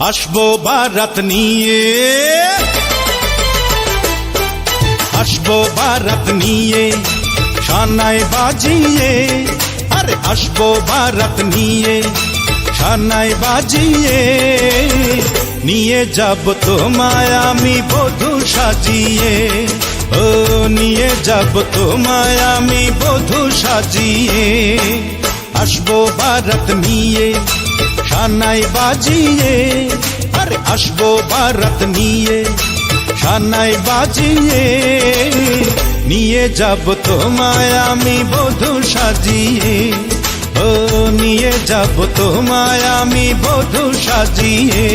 আসবো বারাত নিয়ে, আসবো বারাত নিয়ে, শানায় বাজিয়ে, আরে আসবো বারাত নিয়ে, শানায় বাজিয়ে, নিয়ে যাব তোমায় আমি বধূ সাজিয়ে, ও নিয়ে যাব তোমায় আমি বধূ সাজিয়ে। আসবো বারাত নিয়ে, শানায় বাজিয়ে, আরে আসবো বারাত নিয়ে, শানায় বাজিয়ে, নিয়ে যাব তোমায় আমি বধূ সাজিয়ে, ও নিয়ে যাব তোমায় আমি বধূ সাজিয়ে।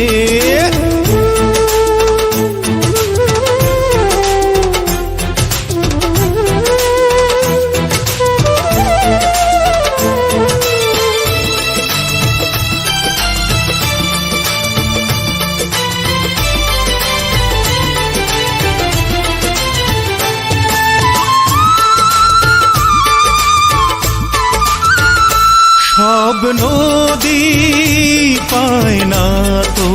সব নদী পায় না তো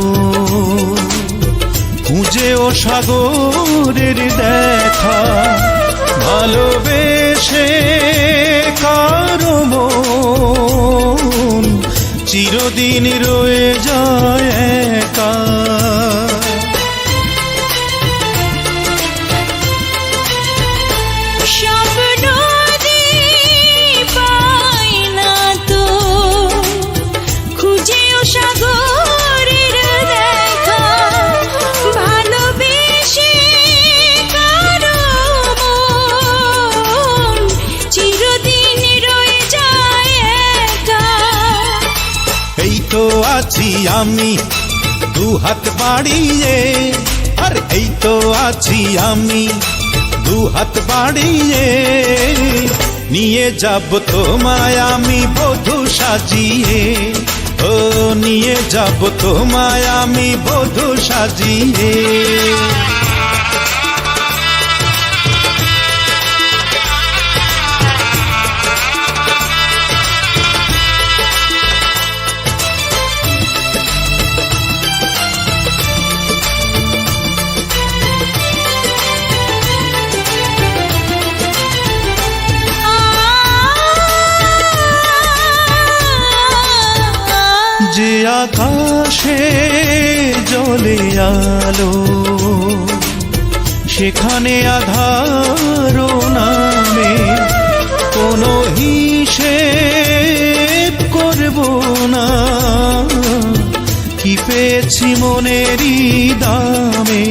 খুঁজেও সাগরের দেখা, ভালোবেসে কারো মন চিরদিন রয়ে যায় একা। আছি আমি দু হাত বাড়িয়ে, আর এই তো আছি আমি দু হাত বাড়িয়ে, নিয়ে যাব তোমায় আমি বধূ সাজিয়ে, ও নিয়ে যাব তোমায় আমি বধূ সাজিয়ে। যে আকাশে জ্বলে আলো, সেখানে আধার নামে কোনো হিসেব করব না, কি পেয়েছি মনেরই দামে।